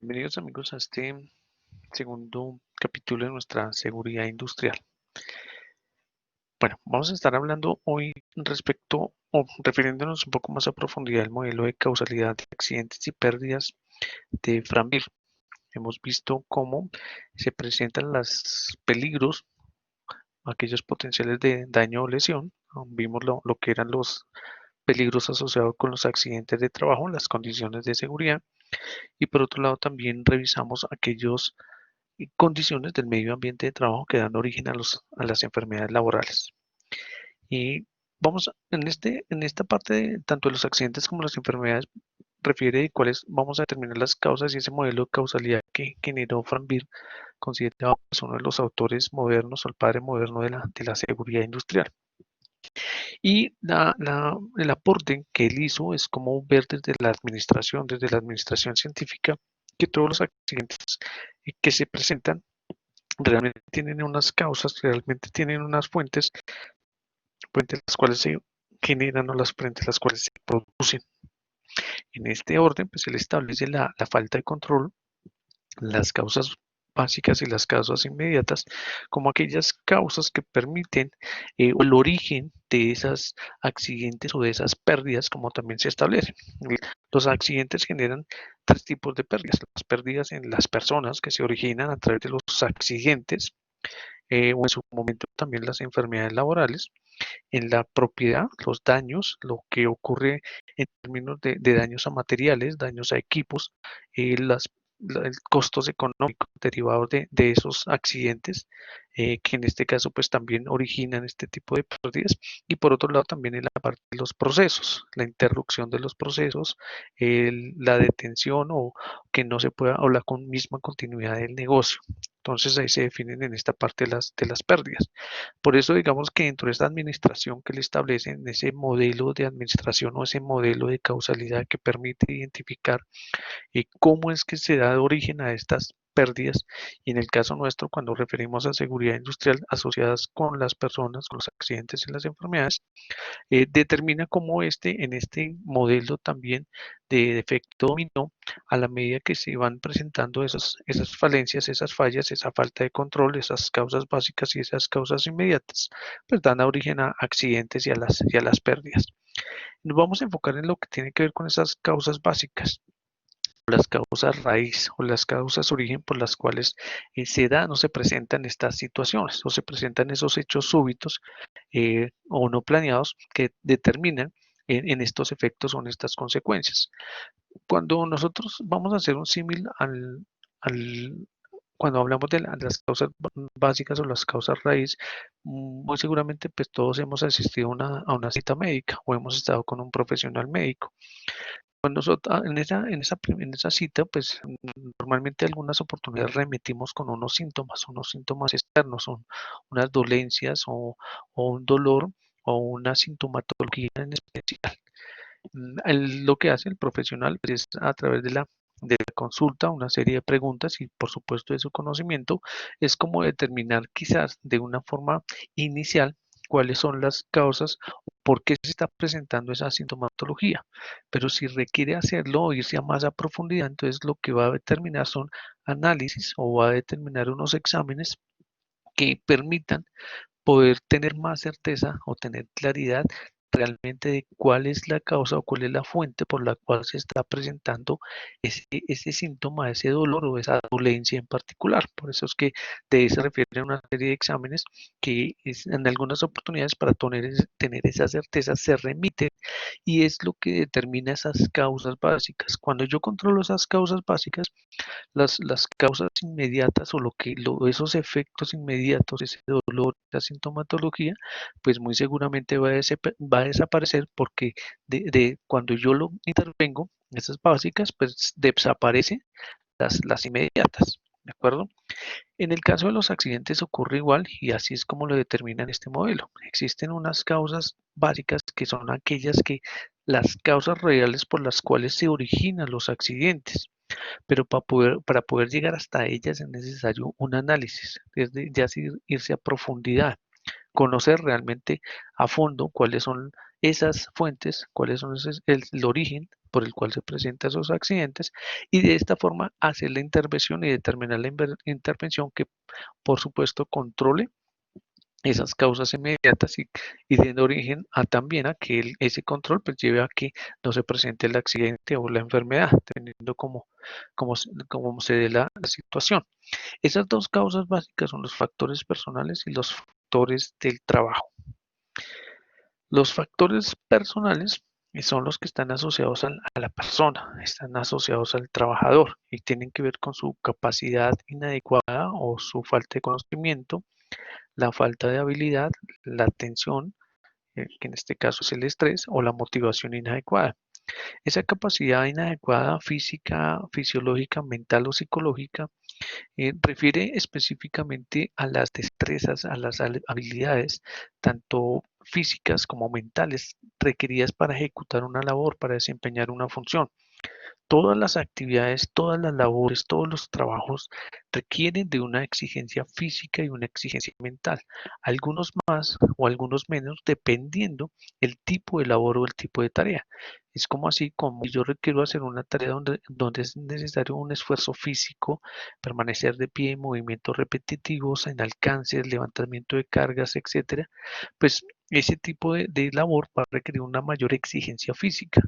Bienvenidos amigos a este segundo capítulo de nuestra seguridad industrial. Bueno, vamos a estar hablando hoy respecto o refiriéndonos un poco más a profundidad al modelo de causalidad de accidentes y pérdidas de Franville. Hemos visto cómo se presentan los peligros, aquellos potenciales de daño o lesión. Vimos lo que eran los peligros asociados con los accidentes de trabajo, las condiciones de seguridad. Y por otro lado también revisamos aquellos y condiciones del medio ambiente de trabajo que dan origen a las enfermedades laborales. Y vamos en esta parte, tanto de los accidentes como las enfermedades, refiere de cuáles vamos a determinar las causas y ese modelo de causalidad que generó Frank Beer, considerado pues, uno de los autores modernos o el padre moderno de la seguridad industrial. Y el aporte que él hizo es como ver desde la administración científica, que todos los accidentes que se presentan realmente tienen unas causas, realmente tienen unas fuentes, fuentes las cuales se generan o las fuentes las cuales se producen. En este orden, pues él establece la falta de control, las causas básicas y las causas inmediatas, como aquellas causas que permiten o el origen de esos accidentes o de esas pérdidas, como también se establece. Los accidentes generan tres tipos de pérdidas. Las pérdidas en las personas que se originan a través de los accidentes, o en su momento también las enfermedades laborales, en la propiedad, los daños, lo que ocurre en términos de daños a materiales, daños a equipos, costos económicos derivados de esos accidentes, que en este caso pues también originan este tipo de pérdidas. Y por otro lado también en la parte de los procesos, la interrupción de los procesos, la detención o que no se pueda, o la misma continuidad del negocio. Entonces ahí se definen en esta parte de las pérdidas. Por eso digamos que dentro de esta administración que le establecen, ese modelo de administración o ese modelo de causalidad que permite identificar cómo es que se da origen a estas pérdidas, y en el caso nuestro, cuando referimos a seguridad industrial asociadas con las personas, con los accidentes y las enfermedades, determina cómo en este modelo también de efecto dominó, a la medida que se van presentando esas falencias, esas fallas, esa falta de control, esas causas básicas y esas causas inmediatas, pues dan origen a accidentes y a las pérdidas. Nos vamos a enfocar en lo que tiene que ver con esas causas básicas, las causas raíz o las causas origen por las cuales se dan o se presentan estas situaciones o se presentan esos hechos súbitos o no planeados que determinan en estos efectos o en estas consecuencias. Cuando nosotros vamos a hacer un símil cuando hablamos de las causas básicas o las causas raíz, muy seguramente pues todos hemos asistido a una cita médica o hemos estado con un profesional médico. Cuando en esa cita, pues normalmente algunas oportunidades remitimos con unos síntomas externos, son unas dolencias o un dolor o una sintomatología en especial. Lo que hace el profesional pues, es a través de la consulta, una serie de preguntas y por supuesto de su conocimiento, es como determinar quizás de una forma inicial cuáles son las causas o por qué se está presentando esa sintomatología. Pero si requiere hacerlo o irse a más a profundidad, entonces lo que va a determinar son análisis o va a determinar unos exámenes que permitan poder tener más certeza o tener claridad realmente de cuál es la causa o cuál es la fuente por la cual se está presentando ese síntoma, ese dolor o esa dolencia en particular. Por eso es que de eso se refiere a una serie de exámenes que en algunas oportunidades para tener esa certeza se remite y es lo que determina esas causas básicas. Cuando yo controlo esas causas básicas, las causas inmediatas o esos efectos inmediatos, ese dolor, esa sintomatología, pues muy seguramente va a desaparecer porque cuando yo lo intervengo, esas básicas, pues desaparecen las inmediatas. ¿De acuerdo? En el caso de los accidentes ocurre igual y así es como lo determina en este modelo. Existen unas causas básicas que son aquellas que las causas reales por las cuales se originan los accidentes, pero para poder llegar hasta ellas es necesario un análisis, es de ya irse a profundidad, conocer realmente a fondo cuáles son esas fuentes, cuáles son el origen por el cual se presentan esos accidentes y de esta forma hacer la intervención y determinar la intervención que por supuesto controle esas causas inmediatas y den origen a también a que ese control pues lleve a que no se presente el accidente o la enfermedad, teniendo como se dé la situación. Esas dos causas básicas son los factores personales y los factores del trabajo. Los factores personales son los que están asociados a la persona, están asociados al trabajador y tienen que ver con su capacidad inadecuada o su falta de conocimiento, la falta de habilidad, la tensión, que en este caso es el estrés, o la motivación inadecuada. Esa capacidad inadecuada física, fisiológica, mental o psicológica refiere específicamente a las destrezas, a las habilidades, tanto físicas como mentales, requeridas para ejecutar una labor, para desempeñar una función. Todas las actividades, todas las labores, todos los trabajos requieren de una exigencia física y una exigencia mental. Algunos más o algunos menos, dependiendo el tipo de labor o el tipo de tarea. Es como así como yo requiero hacer una tarea donde es necesario un esfuerzo físico, permanecer de pie, movimientos repetitivos, en alcances, levantamiento de cargas, etcétera. Pues ese tipo de labor va a requerir una mayor exigencia física,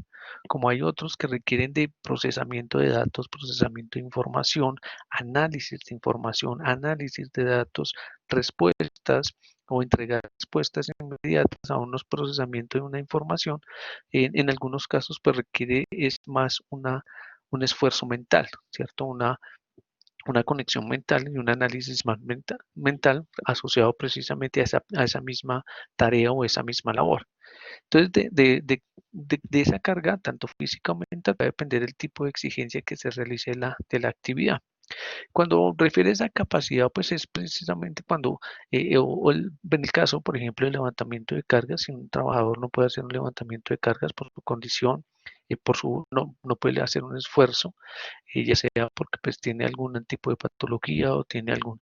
como hay otros que requieren de procesamiento de datos, procesamiento de información, análisis de información, análisis de datos, respuestas o entregar respuestas inmediatas a unos procesamientos de una información. En algunos casos, pues requiere es más un esfuerzo mental, ¿cierto? Una conexión mental y un análisis más mental asociado precisamente a esa misma tarea o esa misma labor. Entonces, de esa carga, tanto física o mental, va a depender el tipo de exigencia que se realice de la actividad. Cuando refieres a capacidad, pues es precisamente cuando, en el caso, por ejemplo, del levantamiento de cargas, si un trabajador no puede hacer un levantamiento de cargas por su condición, no puede hacer un esfuerzo, ya sea porque pues tiene algún tipo de patología o tiene algún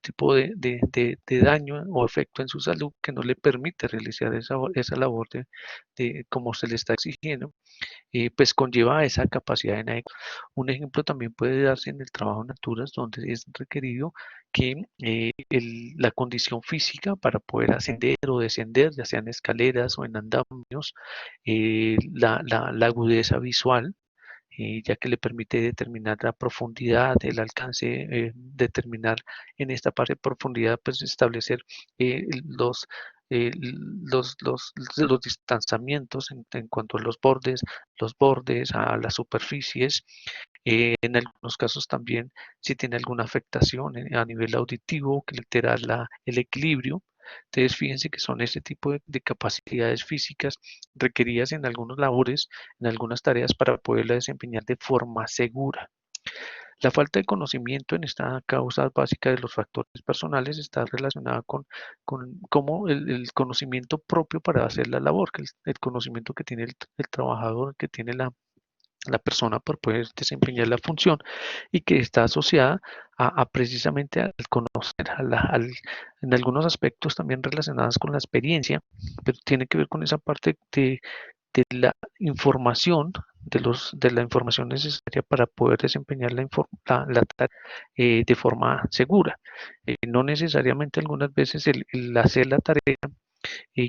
tipo de daño o efecto en su salud que no le permite realizar esa labor como se le está exigiendo, pues conlleva esa capacidad de navegar. Un ejemplo también puede darse en el trabajo en alturas, donde es requerido que la condición física para poder ascender o descender, ya sean escaleras o en andamios, la agudeza visual, ya que le permite determinar la profundidad, el alcance, determinar en esta parte de profundidad, pues establecer eh, los distanciamientos en cuanto a los bordes, a las superficies. En algunos casos también, si tiene alguna afectación a nivel auditivo que altera el equilibrio. Entonces, fíjense que son ese tipo de capacidades físicas requeridas en algunas labores, en algunas tareas para poderla desempeñar de forma segura. La falta de conocimiento en esta causa básica de los factores personales está relacionada con cómo el conocimiento propio para hacer la labor, que el conocimiento que tiene el trabajador, que tiene la persona por poder desempeñar la función y que está asociada a precisamente al conocer, en algunos aspectos también relacionadas con la experiencia, pero tiene que ver con esa parte de la información, de la información necesaria para poder desempeñar la tarea de forma segura. No necesariamente algunas veces el hacer la tarea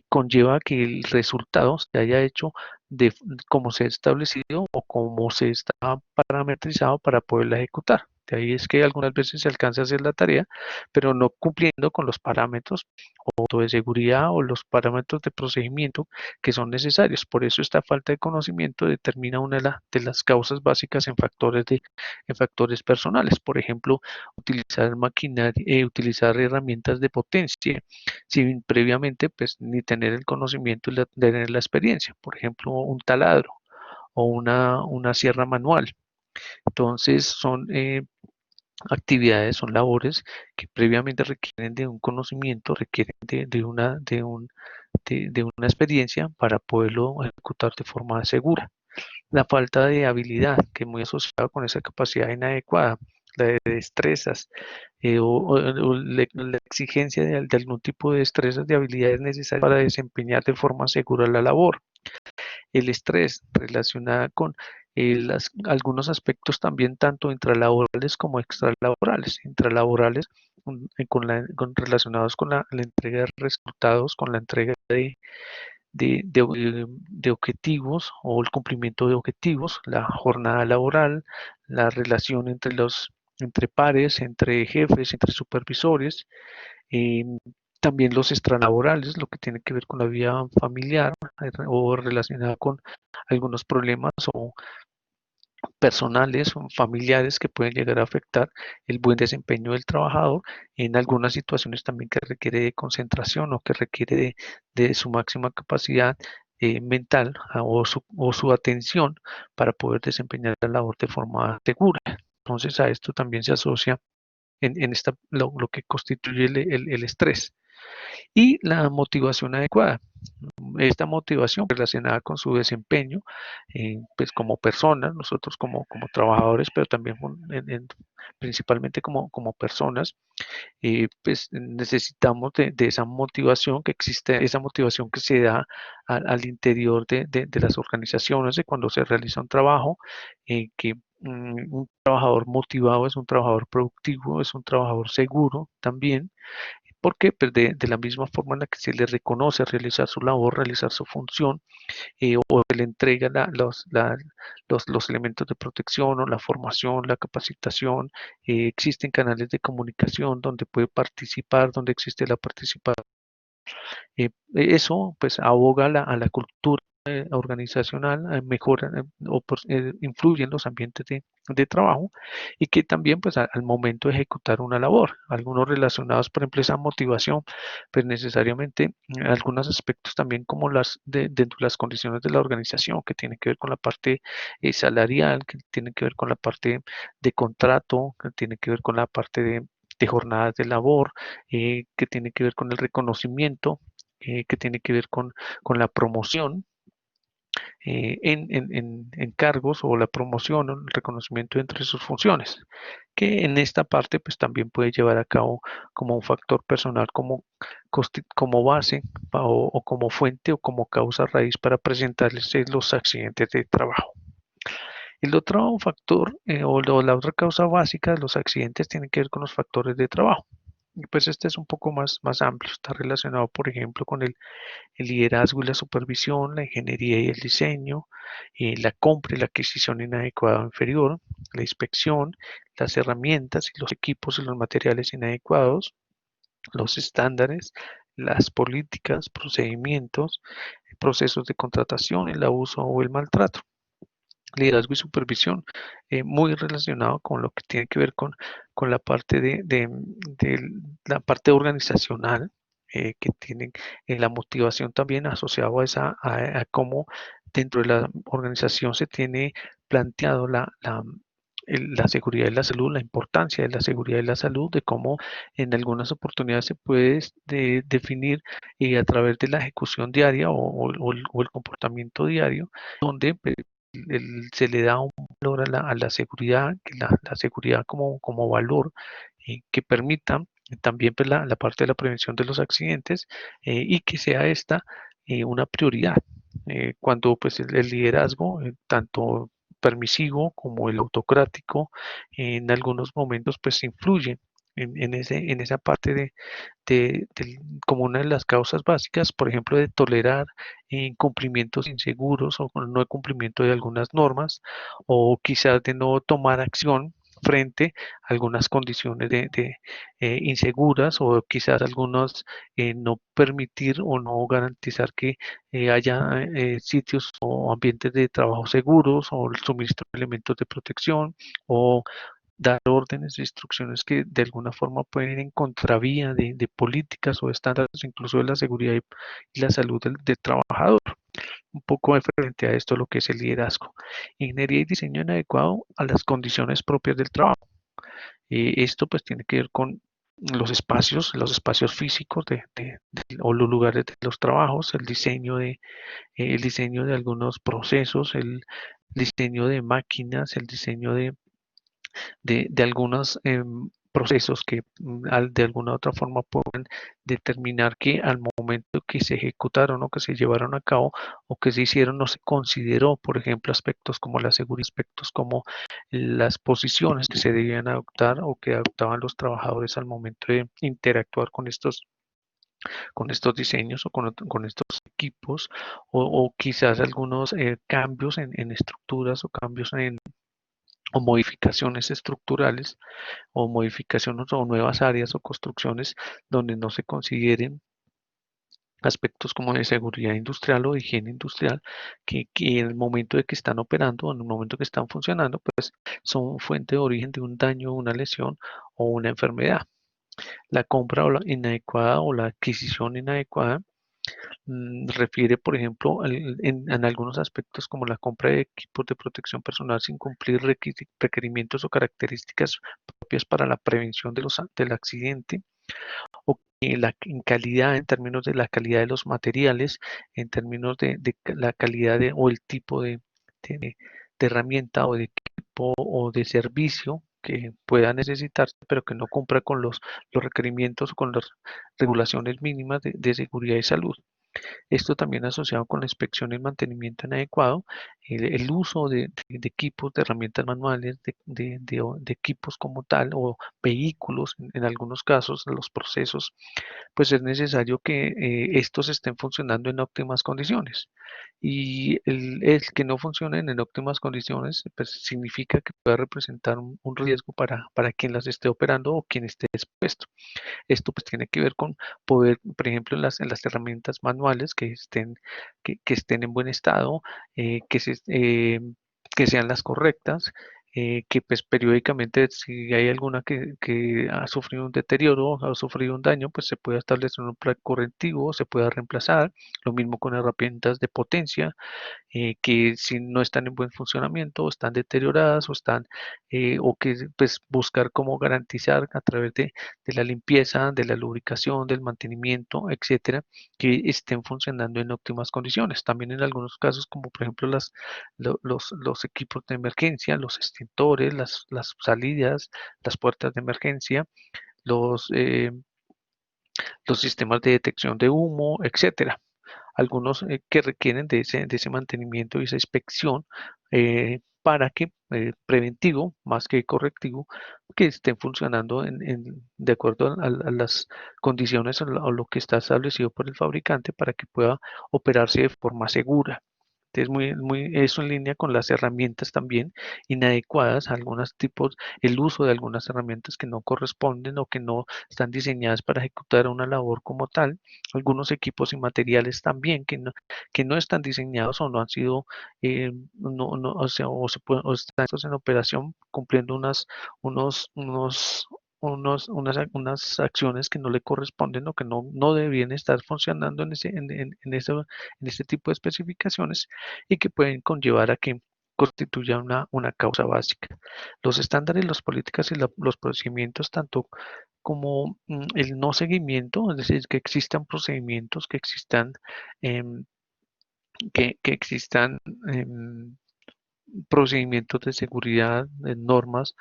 conlleva que el resultado se haya hecho de como se ha establecido o como se está parametrizado para poderla ejecutar. De ahí es que algunas veces se alcanza a hacer la tarea, pero no cumpliendo con los parámetros o de seguridad o los parámetros de procedimiento que son necesarios. Por eso esta falta de conocimiento determina una de las causas básicas en factores personales. Por ejemplo, utilizar maquinaria, utilizar herramientas de potencia sin previamente pues ni tener el conocimiento y tener la experiencia. Por ejemplo, un taladro o una sierra manual. Entonces son actividades, son labores que previamente requieren de un conocimiento, requieren de una experiencia para poderlo ejecutar de forma segura. La falta de habilidad, que es muy asociada con esa capacidad inadecuada, la de destrezas, la exigencia algún tipo de destrezas, de habilidades necesarias para desempeñar de forma segura la labor. el estrés relacionada con algunos aspectos también tanto intralaborales como extralaborales. Intralaborales relacionados con la entrega de resultados, con la entrega de objetivos o el cumplimiento de objetivos, la jornada laboral, la relación entre pares, entre jefes, entre supervisores, eh, también los extralaborales, lo que tiene que ver con la vida familiar o relacionada con algunos problemas o personales o familiares que pueden llegar a afectar el buen desempeño del trabajador en algunas situaciones también que requiere de concentración o que requiere de su máxima capacidad mental o su atención para poder desempeñar la labor de forma segura. Entonces a esto también se asocia en lo que constituye el estrés y la motivación adecuada. Esta motivación relacionada con su desempeño, pues como personas, nosotros como trabajadores, pero también principalmente como personas, pues necesitamos de esa motivación que existe, esa motivación que se da al interior de las organizaciones, de cuando se realiza un trabajo, que un trabajador motivado es un trabajador productivo, es un trabajador seguro también, porque pues, de la misma forma en la que se le reconoce realizar su labor, realizar su función, o se le entrega los elementos de protección o la formación, la capacitación, existen canales de comunicación donde puede participar, donde existe la participación. Eso pues aboga a la cultura organizacional, mejora influye en los ambientes de trabajo y que también pues al momento de ejecutar una labor, algunos relacionados por ejemplo esa motivación, pues necesariamente algunos aspectos también como dentro de las condiciones de la organización que tienen que ver con la parte salarial, que tienen que ver con la parte de contrato, que tiene que ver con la parte de jornadas de labor, que tiene que ver con el reconocimiento, que tiene que ver con la promoción en cargos o la promoción o el reconocimiento entre sus funciones, que en esta parte pues también puede llevar a cabo como un factor personal, como base o como fuente o como causa raíz para presentarles los accidentes de trabajo. El otro factor la otra causa básica de los accidentes tiene que ver con los factores de trabajo. Y pues este es un poco más amplio, está relacionado, por ejemplo, con el liderazgo y la supervisión, la ingeniería y el diseño, la compra y la adquisición inadecuada o inferior, la inspección, las herramientas y los equipos y los materiales inadecuados, los estándares, las políticas, procedimientos, procesos de contratación, el abuso o el maltrato. Liderazgo y supervisión, muy relacionado con lo que tiene que ver con la parte de la parte organizacional, que tienen la motivación también asociado a cómo dentro de la organización se tiene planteado la seguridad y la salud, la importancia de la seguridad y la salud, de cómo en algunas oportunidades se puede definir a través de la ejecución diaria o el comportamiento diario, donde pues, se le da un valor a la seguridad, que la seguridad como valor que permita también pues, la parte de la prevención de los accidentes y que sea esta una prioridad. Cuando pues el liderazgo, tanto permisivo como el autocrático, en algunos momentos pues influye en esa parte como una de las causas básicas, por ejemplo, de tolerar incumplimientos inseguros o no cumplimiento de algunas normas, o quizás de no tomar acción frente a algunas condiciones inseguras, o quizás algunos no permitir o no garantizar que haya sitios o ambientes de trabajo seguros, o el suministro de elementos de protección, o dar órdenes e instrucciones que de alguna forma pueden ir en contravía de políticas o estándares, incluso de la seguridad y la salud del trabajador. Un poco frente a esto lo que es el liderazgo. Ingeniería y diseño inadecuado a las condiciones propias del trabajo. Esto pues tiene que ver con los espacios físicos o los lugares de los trabajos, el diseño de algunos procesos, el diseño de máquinas, el diseño de algunos procesos que de alguna u otra forma pueden determinar que al momento que se ejecutaron o que se llevaron a cabo o que se hicieron no se consideró, por ejemplo, aspectos como la seguridad, aspectos como las posiciones que se debían adoptar o que adoptaban los trabajadores al momento de interactuar con estos diseños o con estos equipos o quizás algunos cambios en estructuras o cambios o modificaciones estructurales o modificaciones o nuevas áreas o construcciones donde no se consideren aspectos como de seguridad industrial o de higiene industrial que en el momento de que están operando, en el momento que están funcionando, pues son fuente de origen de un daño, una lesión o una enfermedad. La compra o la inadecuada o la adquisición inadecuada refiere, por ejemplo, en algunos aspectos como la compra de equipos de protección personal sin cumplir requerimientos o características propias para la prevención del accidente o en calidad, en términos de la calidad de los materiales, en términos de la calidad o el tipo de- de herramienta o de equipo o de servicio que pueda necesitarse, pero que no cumpla con los requerimientos o con las regulaciones mínimas de seguridad y salud. Esto también asociado con la inspección y el mantenimiento inadecuado, el uso de equipos, de herramientas manuales, de equipos como tal o vehículos, en algunos casos, los procesos, pues es necesario que estos estén funcionando en óptimas condiciones. Y el que no funcionen en óptimas condiciones, pues significa que puede representar un riesgo para quien las esté operando o quien esté expuesto. Esto pues tiene que ver con poder, por ejemplo, en las herramientas manuales que estén en buen estado, que sean las correctas, que pues periódicamente si hay alguna que ha sufrido un deterioro, ha sufrido un daño, pues se puede establecer un plan correctivo, se pueda reemplazar. Lo mismo con herramientas de potencia que si no están en buen funcionamiento o están deterioradas o están o que pues buscar cómo garantizar a través de la limpieza, de la lubricación, del mantenimiento, etcétera, que estén funcionando en óptimas condiciones. También en algunos casos, como por ejemplo los equipos de emergencia, los extintores, las salidas, las puertas de emergencia, los, eh, los sistemas de detección de humo, etcétera. Algunos que requieren de ese mantenimiento y esa inspección para que preventivo más que correctivo, que estén funcionando de acuerdo a las condiciones o lo que está establecido por el fabricante para que pueda operarse de forma segura. Es eso en línea con las herramientas también inadecuadas, algunos tipos, el uso de algunas herramientas que no corresponden o que no están diseñadas para ejecutar una labor como tal, algunos equipos y materiales también que no están diseñados o no han sido, o sea, o están en operación cumpliendo unas acciones que no le corresponden o que no deberían estar funcionando en ese tipo de especificaciones y que pueden conllevar a que constituya una causa básica. Los estándares, las políticas y los procedimientos, tanto como el no seguimiento, es decir, que existan procedimientos, em, que existan procedimientos de seguridad, normas,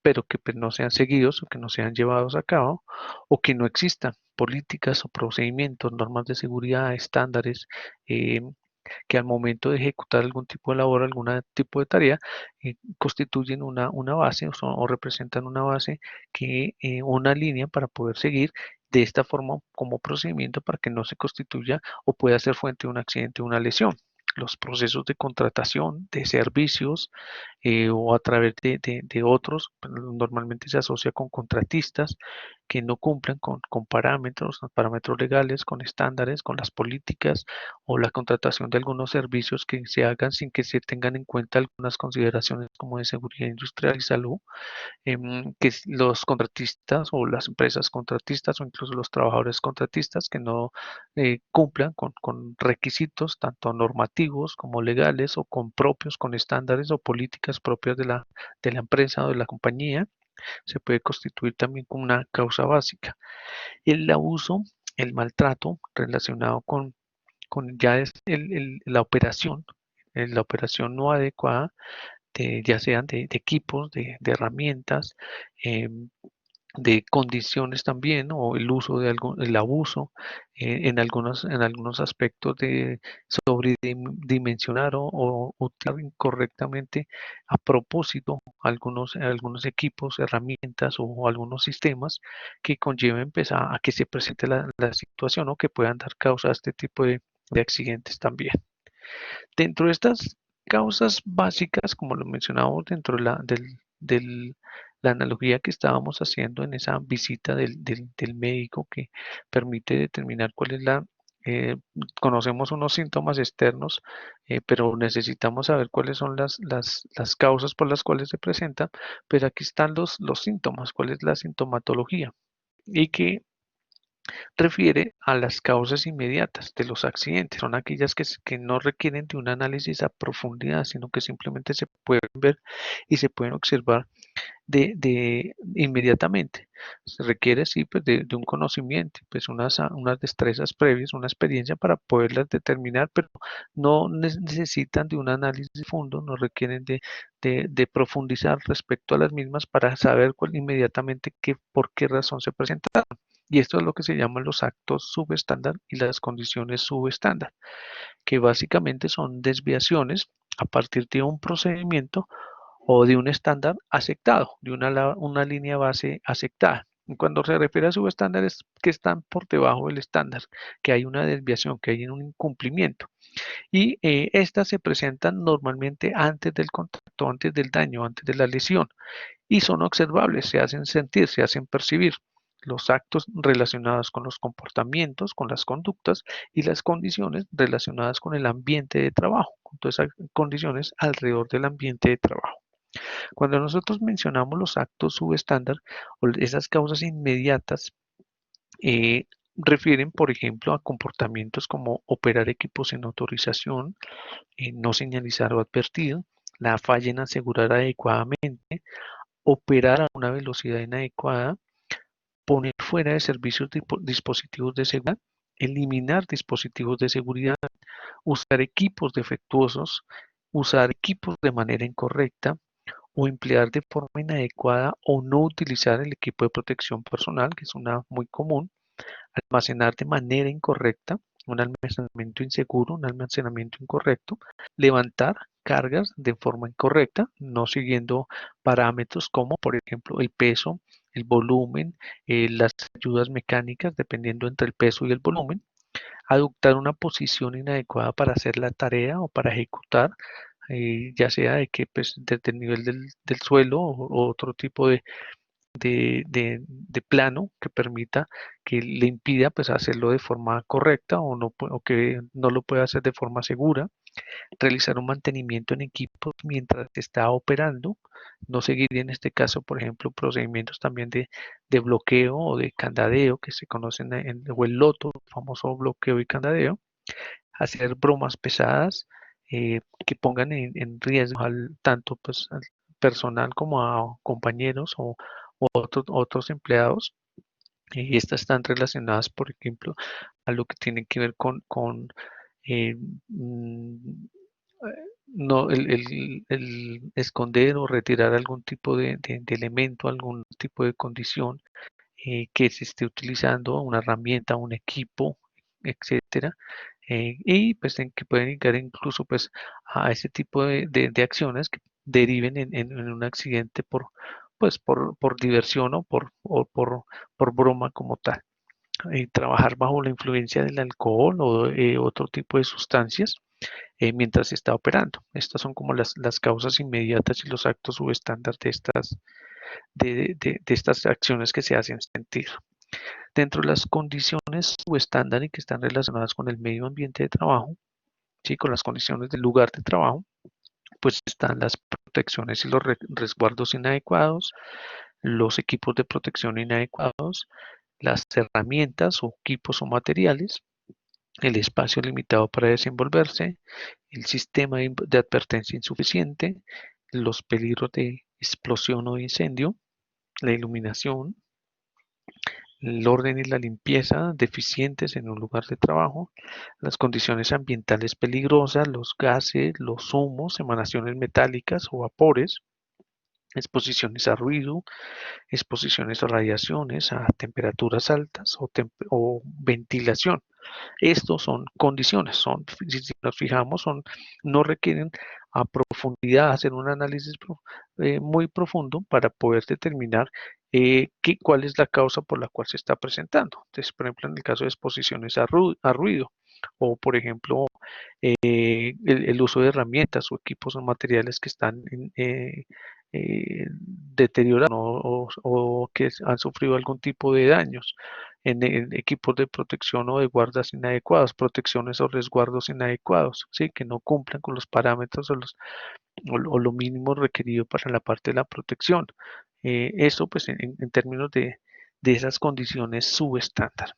pero que pues, no sean seguidos o que no sean llevados a cabo o que no existan políticas o procedimientos, normas de seguridad, estándares, eh, que al momento de ejecutar algún tipo de labor, algún tipo de tarea, constituyen una base o representan una base una línea para poder seguir de esta forma como procedimiento para que no se constituya o pueda ser fuente de un accidente o una lesión. Los procesos de contratación de servicios o a través de otros, pues, normalmente se asocia con contratistas que no cumplan con parámetros legales, con estándares, con las políticas o la contratación de algunos servicios que se hagan sin que se tengan en cuenta algunas consideraciones como de seguridad industrial y salud, los contratistas o las empresas contratistas o incluso los trabajadores contratistas que no cumplan con requisitos tanto normativos como legales o con propios, con estándares o políticas propias de la empresa o de la compañía, se puede constituir también como una causa básica. El abuso, el maltrato relacionado con ya es la operación no adecuada ya sean de equipos, de herramientas, de condiciones también, o el uso de el abuso en algunos aspectos de sobredimensionar o utilizar incorrectamente a propósito algunos equipos, herramientas o algunos sistemas que conlleven pues, a que se presente la situación o que puedan dar causa a este tipo de accidentes también. Dentro de estas causas básicas, como lo mencionábamos dentro de la analogía que estábamos haciendo en esa visita del médico que permite determinar cuál es eh, conocemos unos síntomas externos, pero necesitamos saber cuáles son las causas por las cuales se presentan, pero aquí están los síntomas, cuál es la sintomatología y que refiere a las causas inmediatas de los accidentes. Son aquellas que no requieren de un análisis a profundidad, sino que simplemente se pueden ver y se pueden observar de inmediatamente. Se requiere, sí, pues de un conocimiento, pues unas destrezas previas, una experiencia para poderlas determinar, pero no necesitan de un análisis de fondo, no requieren de profundizar respecto a las mismas para saber inmediatamente por qué razón se presentan. Y esto es lo que se llaman los actos subestándar y las condiciones subestándar, que básicamente son desviaciones a partir de un procedimiento o de un estándar aceptado, de una línea base aceptada. Y cuando se refiere a subestándar es que están por debajo del estándar, que hay una desviación, que hay un incumplimiento. Y estas se presentan normalmente antes del contacto, antes del daño, antes de la lesión y son observables, se hacen sentir, se hacen percibir. Los actos relacionados con los comportamientos, con las conductas y las condiciones relacionadas con el ambiente de trabajo, con todas esas condiciones alrededor del ambiente de trabajo. Cuando nosotros mencionamos los actos subestándar o esas causas inmediatas, refieren, por ejemplo, a comportamientos como operar equipos sin autorización, no señalizar o advertido, la falla en asegurar adecuadamente, operar a una velocidad inadecuada, poner fuera de servicios dispositivos de seguridad, eliminar dispositivos de seguridad, usar equipos defectuosos, usar equipos de manera incorrecta o emplear de forma inadecuada o no utilizar el equipo de protección personal, que es una muy común, almacenar de manera incorrecta, un almacenamiento inseguro, un almacenamiento incorrecto, levantar cargas de forma incorrecta, no siguiendo parámetros como, por ejemplo, el peso, el volumen, las ayudas mecánicas, dependiendo entre el peso y el volumen, adoptar una posición inadecuada para hacer la tarea o para ejecutar, ya sea de que pues, desde el nivel del suelo o otro tipo de plano que permita que le impida pues hacerlo de forma correcta o, no, o que no lo pueda hacer de forma segura, realizar un mantenimiento en equipos mientras está operando, no seguir en este caso, por ejemplo, procedimientos también de bloqueo o de candadeo que se conocen o el loto, el famoso bloqueo y candadeo, hacer bromas pesadas que pongan en riesgo tanto pues, al personal como a compañeros o otros empleados. Y estas están relacionadas, por ejemplo, a lo que tiene que ver con eh, mm, no, el esconder o retirar algún tipo de elemento, algún tipo de condición que se esté utilizando, una herramienta, un equipo, etcétera, y pues en que pueden llegar incluso pues a ese tipo de acciones que deriven en un accidente pues por diversión por broma como tal. Trabajar bajo la influencia del alcohol o otro tipo de sustancias mientras se está operando. Estas son como las causas inmediatas y los actos subestándar de estas acciones que se hacen sentir. Dentro de las condiciones subestándar y que están relacionadas con el medio ambiente de trabajo, ¿sí? Con las condiciones del lugar de trabajo, pues están las protecciones y los resguardos inadecuados, los equipos de protección inadecuados, las herramientas o equipos o materiales, el espacio limitado para desenvolverse, el sistema de advertencia insuficiente, los peligros de explosión o incendio, la iluminación, el orden y la limpieza deficientes en un lugar de trabajo, las condiciones ambientales peligrosas, los gases, los humos, emanaciones metálicas o vapores, exposiciones a ruido, exposiciones a radiaciones, a temperaturas altas o ventilación. Estos son condiciones, si nos fijamos, no requieren a profundidad hacer un análisis muy profundo para poder determinar cuál es la causa por la cual se está presentando. Entonces, por ejemplo, en el caso de exposiciones a ruido, o por ejemplo, el uso de herramientas o equipos o materiales que están deteriorados o que han sufrido algún tipo de daños en equipos de protección o de guardas inadecuados, protecciones o resguardos inadecuados, ¿sí? Que no cumplan con los parámetros o lo mínimo requerido para la parte de la protección. Eso pues en términos de esas condiciones subestándar.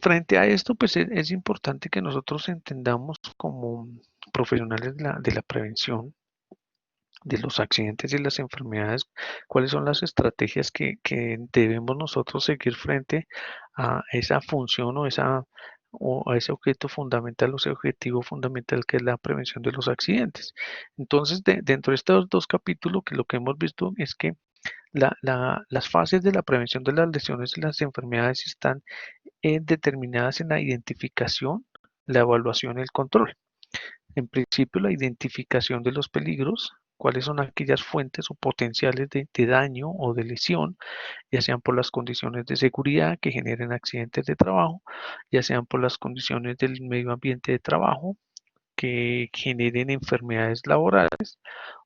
Frente a esto, pues es importante que nosotros entendamos como profesionales de la prevención de los accidentes y las enfermedades, cuáles son las estrategias que debemos nosotros seguir frente a esa función o a ese objeto fundamental, o ese objetivo fundamental que es la prevención de los accidentes. Entonces, dentro de estos dos capítulos, que lo que hemos visto es que las fases de la prevención de las lesiones y las enfermedades están determinadas en la identificación, la evaluación y el control. En principio, la identificación de los peligros, cuáles son aquellas fuentes o potenciales de daño o de lesión, ya sean por las condiciones de seguridad que generen accidentes de trabajo, ya sean por las condiciones del medio ambiente de trabajo que generen enfermedades laborales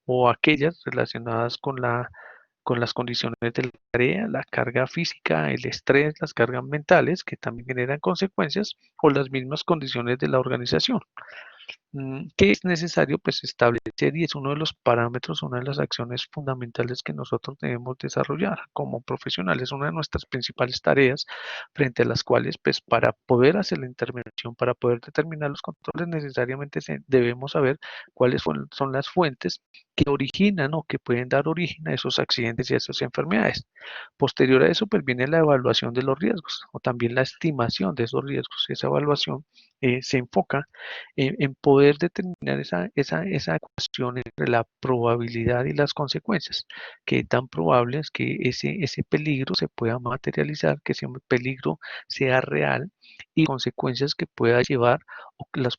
o aquellas relacionadas con las condiciones de la tarea, la carga física, el estrés, las cargas mentales que también generan consecuencias o las mismas condiciones de la organización. ¿Qué es necesario? Pues establecer, y es uno de los parámetros, una de las acciones fundamentales que nosotros debemos desarrollar como profesionales, una de nuestras principales tareas frente a las cuales, pues para poder hacer la intervención, para poder determinar los controles, necesariamente debemos saber cuáles son las fuentes que originan o que pueden dar origen a esos accidentes y a esas enfermedades. Posterior a eso, pues viene la evaluación de los riesgos o también la estimación de esos riesgos. Esa evaluación se enfoca en poder determinar esa ecuación entre la probabilidad y las consecuencias. Qué tan probable es que ese peligro se pueda materializar, que ese peligro sea real y consecuencias que pueda llevar o las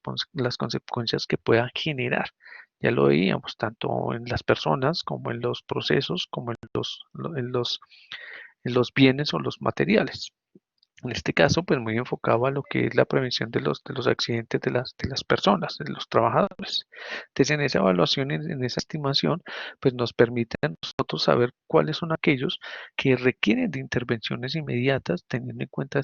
consecuencias que pueda generar. Ya lo veíamos tanto en las personas como en los procesos, como en los bienes o los materiales. En este caso, pues muy enfocado a lo que es la prevención de los accidentes de las personas, de los trabajadores. Entonces, en esa evaluación, en esa estimación, pues nos permite a nosotros saber cuáles son aquellos que requieren de intervenciones inmediatas, teniendo en cuenta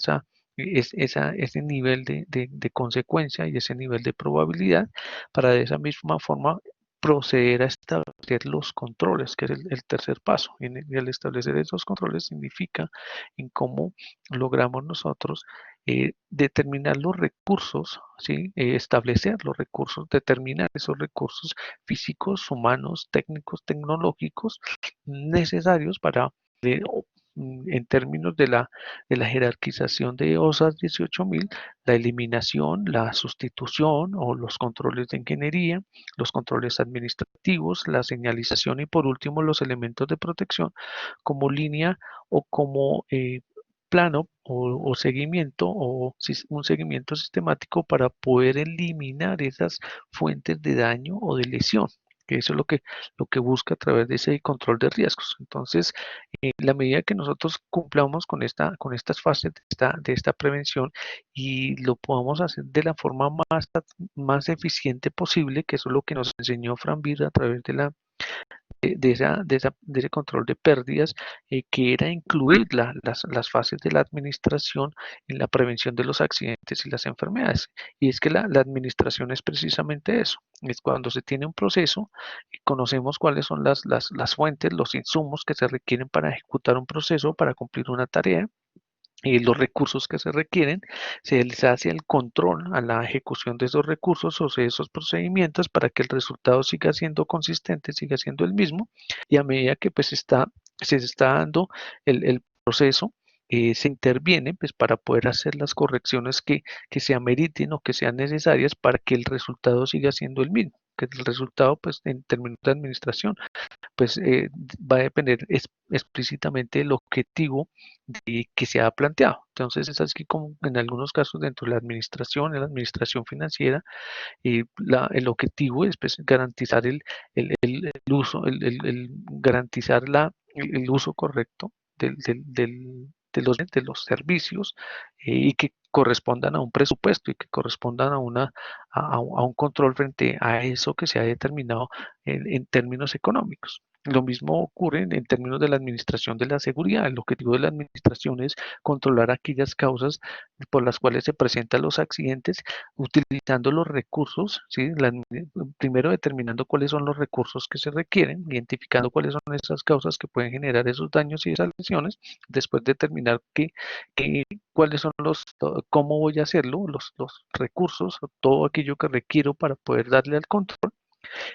ese nivel de consecuencia y ese nivel de probabilidad, para de esa misma forma proceder a establecer los controles, que es el tercer paso. Y al establecer esos controles significa en cómo logramos nosotros determinar los recursos, ¿sí? Establecer los recursos, determinar esos recursos físicos, humanos, técnicos, tecnológicos necesarios para, en términos de la jerarquización de OSAS 18000, la eliminación, la sustitución o los controles de ingeniería, los controles administrativos, la señalización y por último los elementos de protección como línea o como plano o seguimiento o un seguimiento sistemático para poder eliminar esas fuentes de daño o de lesión, que eso es lo que busca a través de ese control de riesgos. Entonces, la medida que nosotros cumplamos con estas fases de esta prevención y lo podamos hacer de la forma más eficiente posible, que eso es lo que nos enseñó Fran Bir a través de ese control de pérdidas, que era incluir las fases de la administración en la prevención de los accidentes y las enfermedades. Y es que la administración es precisamente eso, es cuando se tiene un proceso y conocemos cuáles son las fuentes, los insumos que se requieren para ejecutar un proceso, para cumplir una tarea, y los recursos que se requieren, se les hace el control a la ejecución de esos recursos o de esos procedimientos para que el resultado siga siendo consistente, siga siendo el mismo, y a medida que pues se está dando el proceso, se interviene pues para poder hacer las correcciones que se ameriten o que sean necesarias para que el resultado siga siendo el mismo. que el resultado, pues en términos de administración, pues va a depender explícitamente del objetivo que se ha planteado. Entonces, es así como en algunos casos dentro de en la administración financiera, el objetivo es pues, garantizar el uso, garantizar el uso correcto de los servicios y que correspondan a un presupuesto y que correspondan a un control frente a eso que se ha determinado en términos económicos. Lo mismo ocurre en términos de la administración de la seguridad. El objetivo de la administración es controlar aquellas causas por las cuales se presentan los accidentes utilizando los recursos, ¿sí? Primero determinando cuáles son los recursos que se requieren, identificando cuáles son esas causas que pueden generar esos daños y esas lesiones, después determinar cuáles son cómo voy a hacerlo, los recursos, todo aquello que requiero para poder darle al control.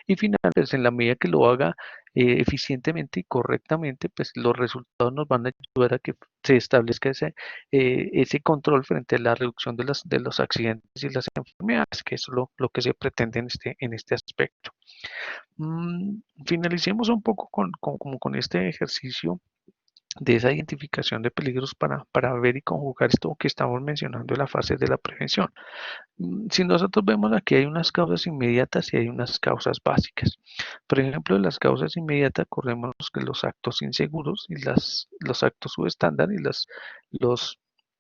Y finalmente, pues, en la medida que lo haga eficientemente y correctamente, pues los resultados nos van a ayudar a que se establezca ese control frente a la reducción de los accidentes y las enfermedades, que es lo que se pretende en este aspecto. Finalicemos un poco como con este ejercicio de esa identificación de peligros para ver y conjugar esto que estamos mencionando en la fase de la prevención. Si nosotros vemos aquí hay unas causas inmediatas y hay unas causas básicas. Por ejemplo, las causas inmediatas corremos que los actos inseguros y los actos subestándar y los,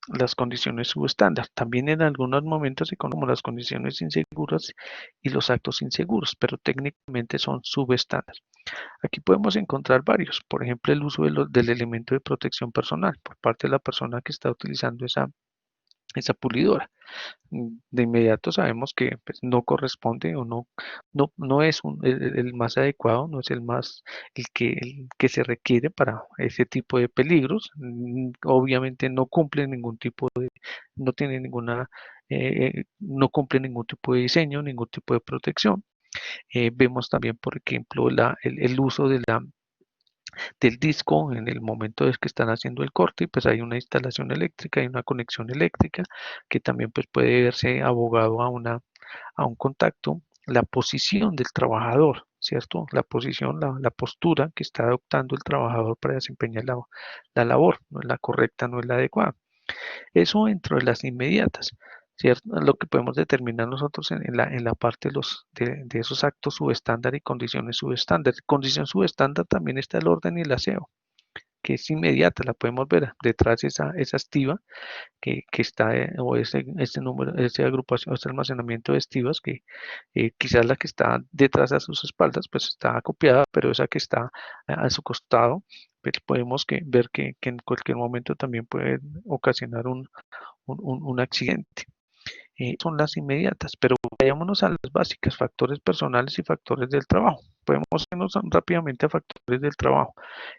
las condiciones subestándar. También en algunos momentos se conocen como las condiciones inseguras y los actos inseguros, pero técnicamente son subestándar. Aquí podemos encontrar varios, por ejemplo, el uso del elemento de protección personal por parte de la persona que está utilizando esa pulidora. De inmediato sabemos que pues, no corresponde o no es el más adecuado, no es el que se requiere para ese tipo de peligros. Obviamente no cumple ningún tipo no tiene no cumple ningún tipo de diseño, ningún tipo de protección. Vemos también, por ejemplo, el uso del disco en el momento de que están haciendo el corte, pues hay una instalación eléctrica, hay una conexión eléctrica que también pues, puede verse abogado a un contacto. La posición del trabajador, ¿cierto? La posición, la postura que está adoptando el trabajador para desempeñar la labor, no es la correcta, no es la adecuada. Eso dentro de las inmediatas, ¿cierto? Lo que podemos determinar nosotros en la parte de esos actos subestándar y condiciones subestándar. Condición subestándar también está el orden y el aseo, que es inmediata, la podemos ver detrás de esa estiva que está, o ese número, esa agrupación, ese almacenamiento de estivas, que quizás la que está detrás de sus espaldas, pues está copiada, pero esa que está a su costado, pues podemos ver que en cualquier momento también puede ocasionar un accidente. Son las inmediatas, pero vayámonos a las básicas, factores personales y factores del trabajo. Podemos irnos rápidamente a factores del trabajo.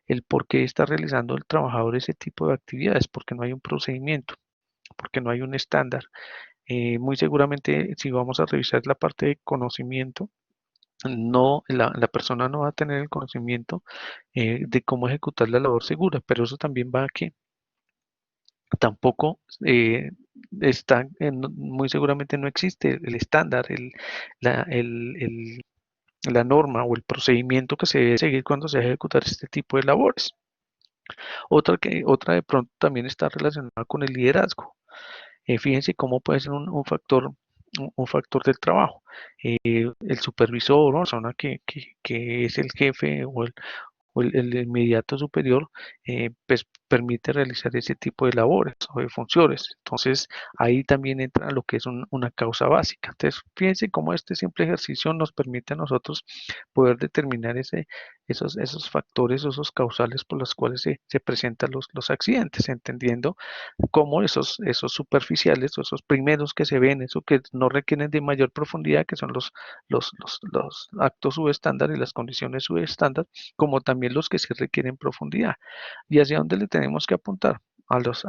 El por qué está realizando el trabajador ese tipo de actividades, porque no hay un procedimiento, porque no hay un estándar. Muy seguramente, si vamos a revisar la parte de conocimiento, la persona no va a tener el conocimiento de cómo ejecutar la labor segura, pero eso también va a que tampoco muy seguramente no existe el estándar, la, el- el- la norma o el procedimiento que se debe seguir cuando se va a ejecutar este tipo de labores. Otra de pronto también está relacionada con el liderazgo. Fíjense cómo puede ser un factor del trabajo. El supervisor o la persona que es el jefe o el inmediato superior, pues permite realizar ese tipo de labores o de funciones. Entonces, ahí también entra lo que es una causa básica. Entonces, fíjense cómo este simple ejercicio nos permite a nosotros poder determinar esos factores, esos causales por los cuales se presentan los accidentes, entendiendo cómo esos superficiales o esos primeros que se ven, eso que no requieren de mayor profundidad, que son los actos subestándar y las condiciones subestándar, como también los que sí requieren profundidad. ¿Y hacia dónde le tenemos que apuntar? A las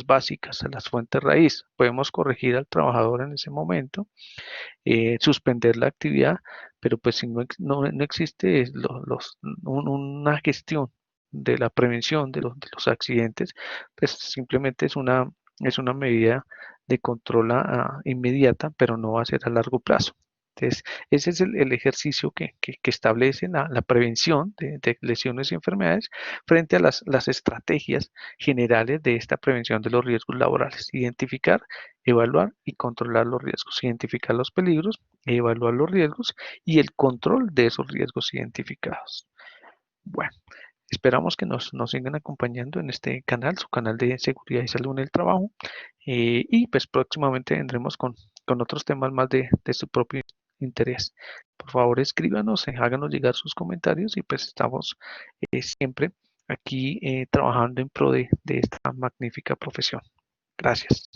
básicas, a las fuentes raíz. Podemos corregir al trabajador en ese momento, suspender la actividad, pero pues si no existe una gestión de la prevención de los accidentes, pues simplemente es una medida de control inmediata, pero no va a ser a largo plazo. Entonces, ese es el ejercicio que establece la prevención de lesiones y enfermedades frente a las estrategias generales de esta prevención de los riesgos laborales. Identificar, evaluar y controlar los riesgos. Identificar los peligros, evaluar los riesgos y el control de esos riesgos identificados. Bueno, esperamos que nos sigan acompañando en este canal, su canal de seguridad y salud en el trabajo. Y pues próximamente vendremos con otros temas más de su propio interés. Por favor, escríbanos, háganos llegar sus comentarios y pues estamos siempre aquí trabajando en pro de esta magnífica profesión. Gracias.